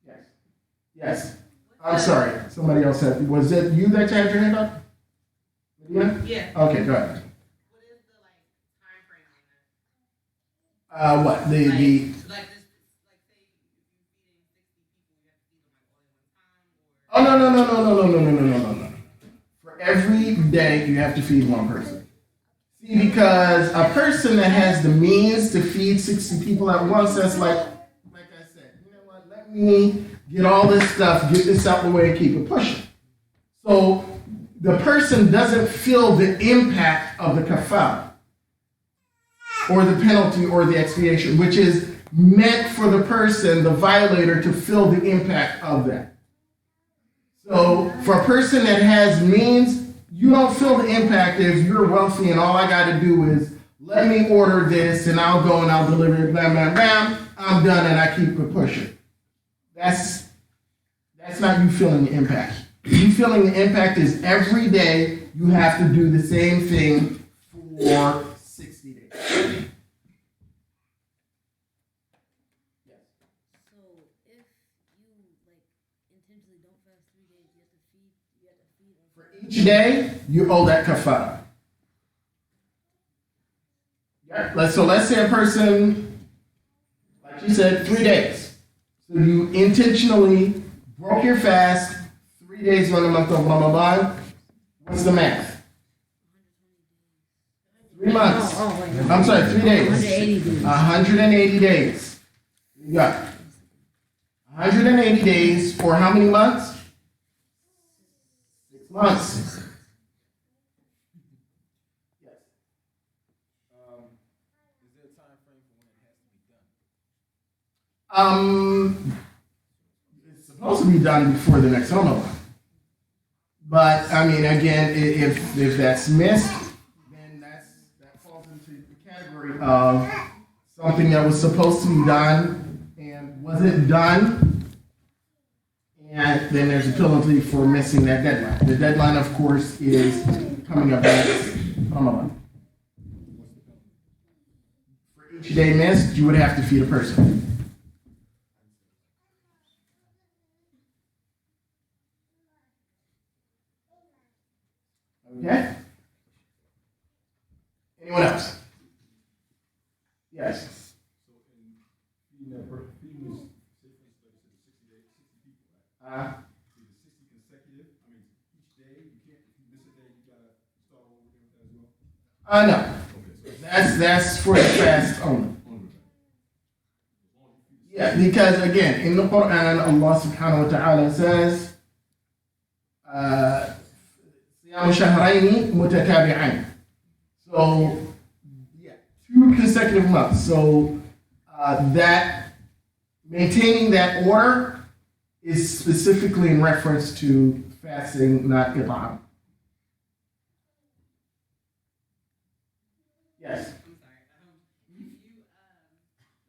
Yes. Yes. I'm sorry. Somebody else said. Was it you that had your hand up? Medina? Yeah. Okay, go ahead. What is the time frame on that? What the Like this, say if you're feeding 60 people, you have to feed them all at one time, or Oh no. For every day you have to feed one person. See, because a person that has the means to feed 60 people at once, that's like I said, you know what, let me get all this stuff, get this out the way and keep it pushing. So the person doesn't feel the impact of the kafara or the penalty or the expiation, which is meant for the person, the violator, to feel the impact of that. So for a person that has means, you don't feel the impact if you're wealthy and all I got to do is let me order this and I'll go and I'll deliver it, bam, bam, bam, I'm done and I keep it pushing. That's not you feeling the impact. You feeling the impact is every day you have to do the same thing for 60 days. So if you intentionally don't fast 3 days, you have to feed For each day, you owe that kafara. Yeah. So let's say a person, like you said, 3 days. So you intentionally broke your fast 3 days on the month of Ramadan. What's the math? 3 months. I'm sorry, 3 days. 180 days. 180 days. You got 180 days for how many months? 6 months. Is there a time frame for when it has to be done? It's supposed to be done before the next Ramadan. But I mean, again, if that's missed, then that falls into the category of something that was supposed to be done and wasn't done, and then there's a penalty for missing that deadline. The deadline, of course, is coming up next Ramadan. For each day missed, you would have to feed a person. Okay? Anyone else? Yes. So in feeding that person, feeding this, say for instance, like you said, 60 people, right? Is it 60 consecutive? I mean, each day, you can't, if you miss a day, you gotta start over again with that as well? No. Okay, so That's for the fast only. Yeah, because again, in the Quran, Allah subhanahu wa ta'ala says, صِيَامُ شَهْرَيْنِ مُتَتَابِعَيْنِ. So, yeah, 2 consecutive months. So, that maintaining that order is specifically in reference to fasting, not it'am. Yes. I'm sorry. If you,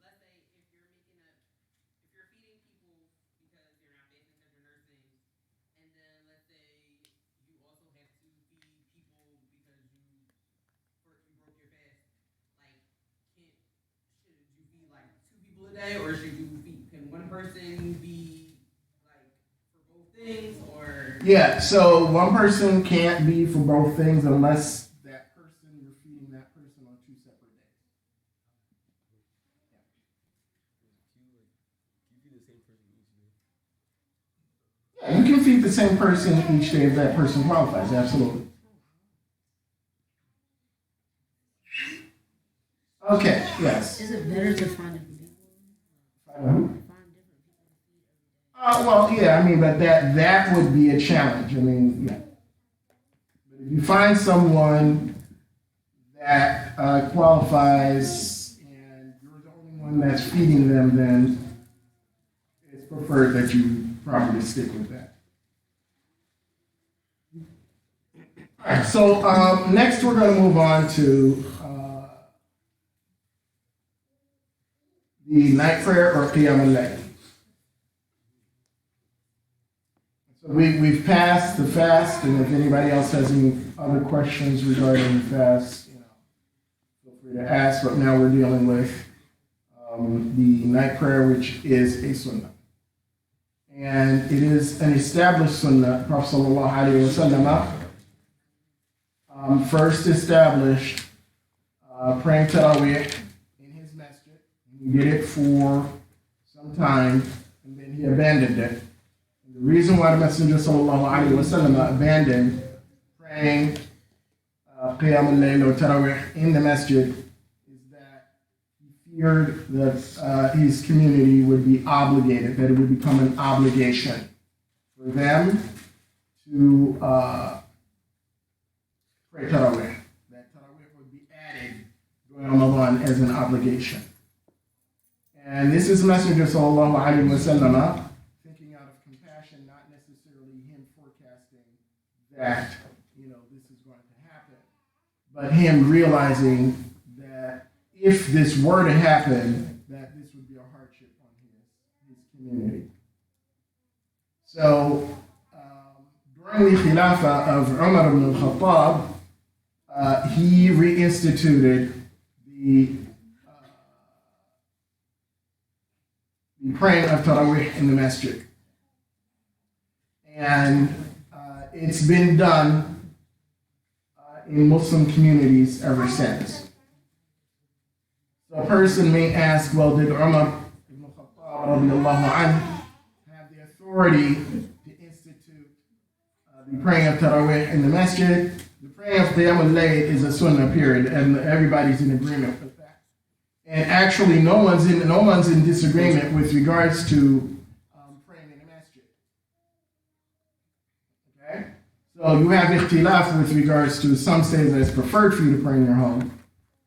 let's say if you're making if you're feeding people because you're not basing because you're nursing, and then let's say you also have to feed people because you broke your fast, like, should you feed like 2 people a day, or should you feed, can one person be like for both things, or? Yeah, so one person can't be for both things unless that person, you're feeding that person on 2 separate days. Yeah, you can feed the same person each day if that person qualifies, absolutely. Okay, yes. Is it better to find different people? Uh, Find different people to feed every day? well, yeah, I mean, but that would be a challenge. I mean, yeah. But if you find someone that qualifies and you're the only one that's feeding them, then it's preferred that you probably stick with that. Alright, so next we're going to move on to the night prayer or Qiyam al-Layl. So we've passed the fast, and if anybody else has any other questions regarding the fast, feel free to ask. But now we're dealing with the night prayer, which is a sunnah. And it is an established sunnah. Prophet sallallahu alaihi wasallam first established praying Taraweeh in his masjid. He did it for some time, and then he abandoned it. And the reason why the Messenger sallallahu alaihi wasallam abandoned praying Qiyam al-Layl or Taraweeh in the masjid is that he feared that his community would be obligated, that it would become an obligation for them to pray Taraweeh. That Taraweeh would be added during Ramadan as an obligation. And this is Messenger sallallahu alaihi wasallam thinking out of compassion, not necessarily him forecasting that this is going to happen, but him realizing that if this were to happen, that this would be a hardship on his community. So during the Khilafah of Umar ibn al-Khattab, he reinstituted the praying of Taraweeh in the masjid. And it's been done in Muslim communities ever since. So a person may ask, well, did Umar ibn Khattab radiallahu anhu have the authority to institute the praying of Taraweeh in the masjid? The praying of Qiyam al-Layl is a sunnah, period, and everybody's in agreement with that. And actually, no one's in disagreement with regards to praying in the masjid. Okay? So you have ikhtilaf with regards to some say that it's preferred for you to pray in your home,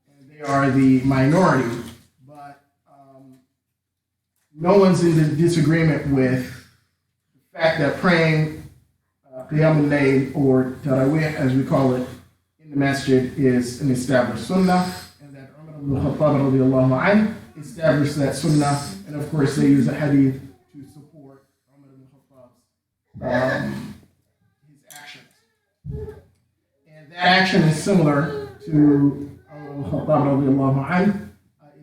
and they are the minority. But no one's in disagreement with the fact that praying Qiyam al-Layl or Taraweeh, as we call it, in the masjid is an established sunnah, and that Umar ibn Khattab radiallahu anhu established that sunnah, and of course they use a hadith to support Umar ibn Khattab's his actions. And that action is similar to Umar ibn Khattab radiallahu anhu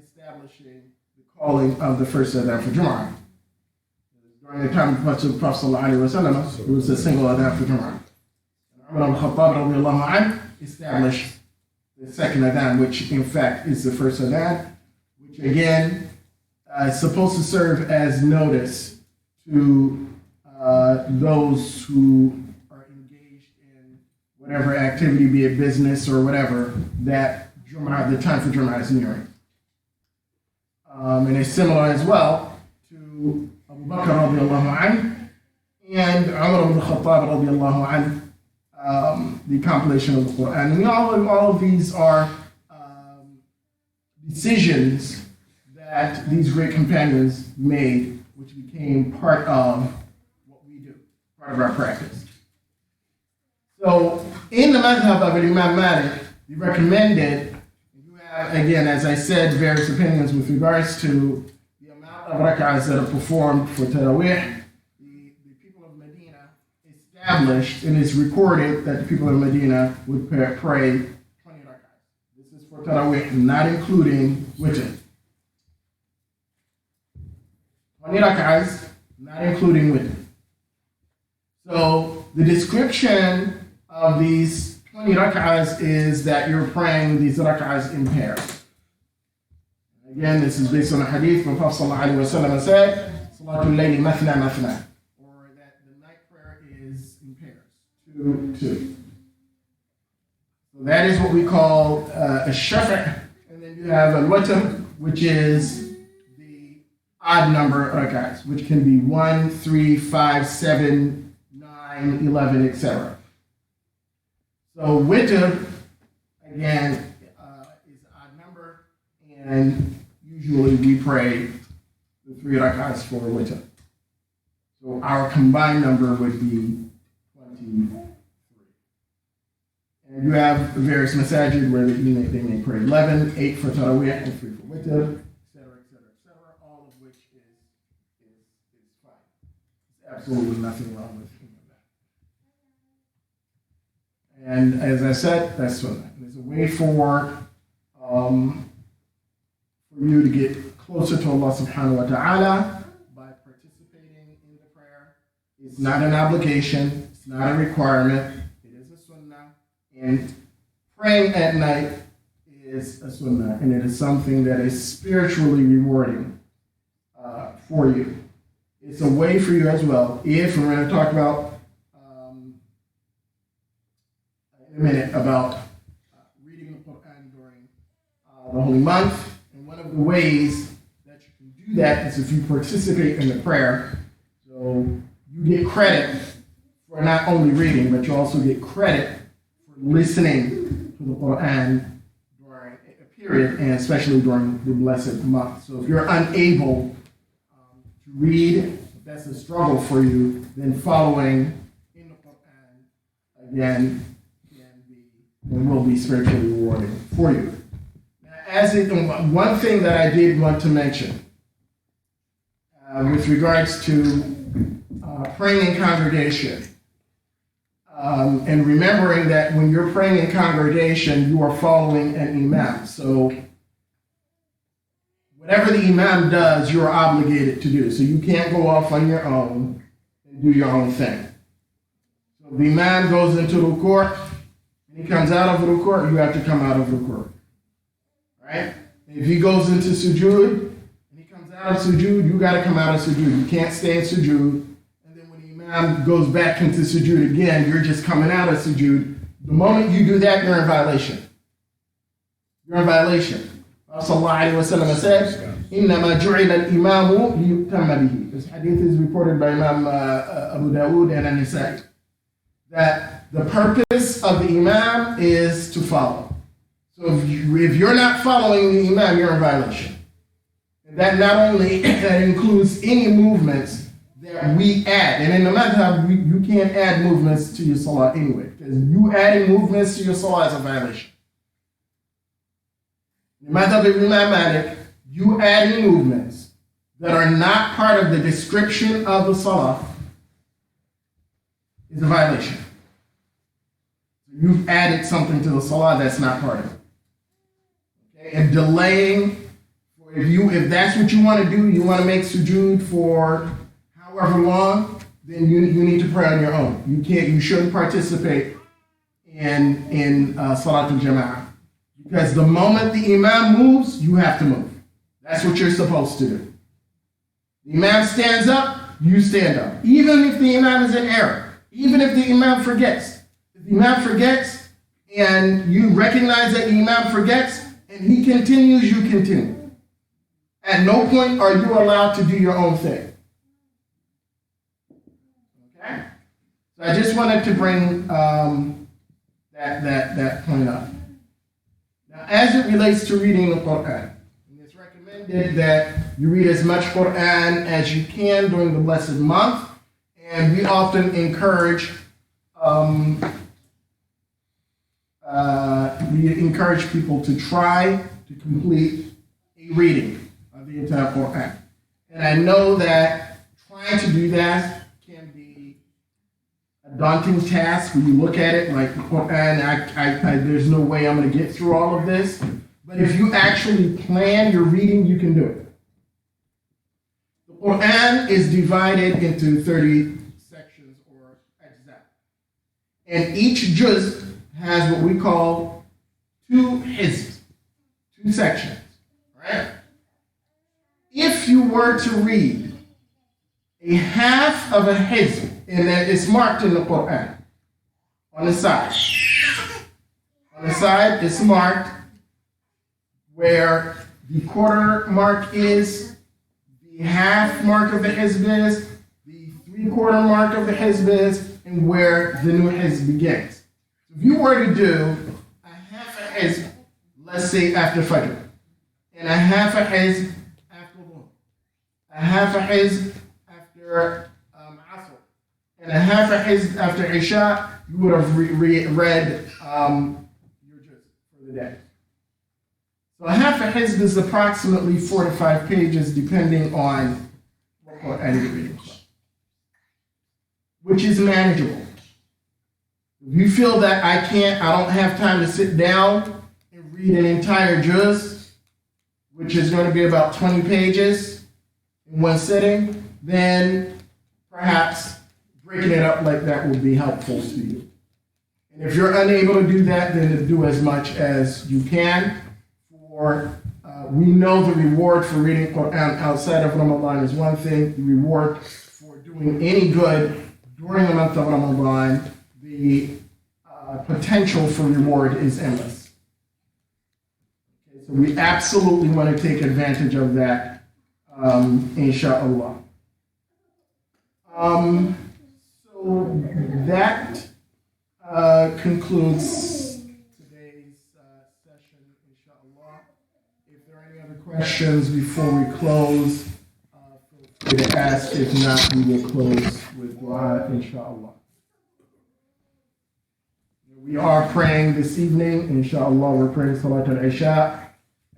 establishing the calling of the first adhan for Jum'ah. During the time of the Prophet ﷺ, it was a single adhan for Jum'ah. Umar ibn Khattab radiallahu anhu established the second adhan, which in fact is the first adhan, which again is supposed to serve as notice to those who are engaged in whatever activity, be it business or whatever, that Jum'ah, the time for Jum'ah is nearing. And it's similar as well to Abu Bakr radiallahu anhu and Umar ibn Khattab radiallahu anhu, the compilation of the Quran. And all of these are decisions that these great companions made, which became part of what we do, part of our practice. So in the madhab of Imam Malik, we recommended, you have, again, as I said, various opinions with regards to the amount of rak'ahs that are performed for Taraweeh. The people of Medina established, and it's recorded that the people of Medina would pray 20 rak'ahs. This is for Taraweeh, not including witr. 20 rak'ahs, not including witr. So the description of these 20 rak'ahs is that you're praying these rak'ahs in pairs. Again, this is based on a hadith where Prophet ﷺ said, Salatul Layli mathna mathna, or that the night prayer is in pairs, 2. So that is what we call a shaf', and then you have a watr, which is the odd number rak'ahs, which can be 1, 3, 5, 7, 9, 11, etc. So witr, again, is an odd number, and usually we pray the 3 rak'ahs for witr. So our combined number would be 23. And you have various masajid where they may pray 11, 8 for tarawih, and 3 for witr, etc., all of which is fine. There's absolutely nothing wrong with any of that. And as I said, that's sunnah. There's a way for you to get closer to Allah subhanahu wa ta'ala by participating in the prayer. It's not an obligation, it's not a requirement, it is a sunnah. And praying at night is a sunnah, and it is something that is spiritually rewarding for you. It's a way for you as well. If we're going to talk about in a minute about reading the Quran during the holy month, and one of the ways that you can do that is if you participate in the prayer. So you get credit for not only reading, but you also get credit for listening to the Quran during a period, and especially during the blessed month. So if you're unable to read, if that's a struggle for you, then following in the Quran again will be spiritually rewarding for you. Now, one thing that I did want to mention with regards to praying in congregation, and remembering that when you're praying in congregation, you are following an imam. So whatever the imam does, you're obligated to do. So you can't go off on your own and do your own thing. So the imam goes into ruku', and he comes out of ruku', you have to come out of ruku'. Right? If he goes into sujood, and he comes out of sujood, you got to come out of sujood. You can't stay in sujood. And then when the imam goes back into sujood again, you're just coming out of sujood. The moment you do that, you're in violation. You're in violation. Sallallahu Alaihi Wasallam said, إِنَّمَا جُعِلَ الْإِمَامُ لِيُؤْتَمَّ بِهِ. This hadith is reported by Imam Abu Dawood and An-Nasa'i. That the purpose of the imam is to follow. So if you're not following the imam, you're in violation. And that not only that includes any movements that we add. And in the madhab, you can't add movements to your salah anyway. Because you adding movements to your salah is a violation. In the madhab of Imam Malik, you adding movements that are not part of the description of the salah is a violation. You've added something to the salah that's not part of it. Okay? And delaying, if that's what you want to do, you want to make sujood for however long, then you need to pray on your own. You shouldn't participate in Salatul Jama'ah. Because the moment the imam moves, you have to move. That's what you're supposed to do. The imam stands up, you stand up. Even if the imam is in error, even if the imam forgets. If the imam forgets and you recognize that the imam forgets and he continues, you continue. At no point are you allowed to do your own thing. Okay? So I just wanted to bring that point up. Now, as it relates to reading the Quran, it's recommended that you read as much Quran as you can during the blessed month, and we often encourage people to try to complete a reading of the entire Quran. And I know that trying to do that can be a daunting task when you look at it like the Quran. There's no way I'm going to get through all of this. But if you actually plan your reading, you can do it. The Quran is divided into 30 sections or ajza. And each juz has what we call 2 hizbs, 2 sections, right? If you were to read a half of a hizb, and that is marked in the Quran, on the side. On the side, it's marked where the quarter mark is, the half mark of the hizb is, the 3/4 mark of the hizb is, and where the new hizb begins. If you were to do a half a hizb, let's say after Fajr, and a half a hizb after Dhuhr, a half a hizb after Asr, and a half a hizb after Isha, you would have read your juz for the day. So a half a hizb is approximately 4 to 5 pages, depending on what Quran you're reading from, which is manageable. If you feel that I don't have time to sit down and read an entire juz, which is going to be about 20 pages in one sitting, then perhaps breaking it up like that would be helpful to you. And if you're unable to do that, then do as much as you can. We know the reward for reading Quran outside of Ramadan is one thing. The reward for doing any good during the month of Ramadan, the potential for reward is endless. Okay, so we absolutely want to take advantage of that, inshallah. So that concludes today's session, inshallah. If there are any other questions before we close, feel free to ask. If not, we will close with dua, inshallah. We are praying this evening, inshallah. We're praying Salat al-Isha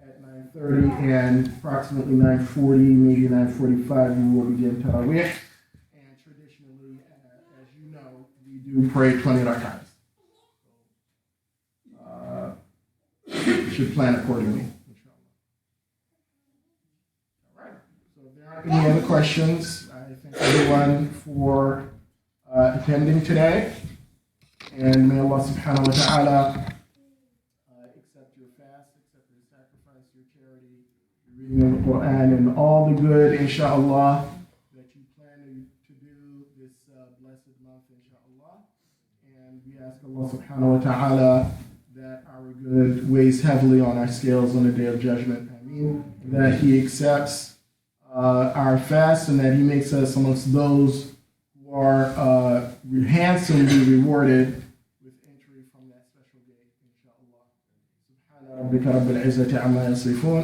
at 9:30 and approximately 9:40, maybe 9:45, we will begin Taraweeh. And traditionally, as you know, we do pray 20 rakats. You should plan accordingly, inshallah. All right. So if there aren't any other questions, I thank everyone for attending today. And may Allah subhanahu wa ta'ala accept your fast, accept your sacrifice, your charity, your reading of the Quran, and all the good, inshallah, that you plan to do this blessed month, inshallah. And we ask Allah subhanahu wa ta'ala that our good weighs heavily on our scales on the day of judgment. Ameen. That He accepts our fast and that He makes us amongst those who are handsomely rewarded with entry from that special day, inshallah. Subhana rabbika rabbil izzati amma yasifun.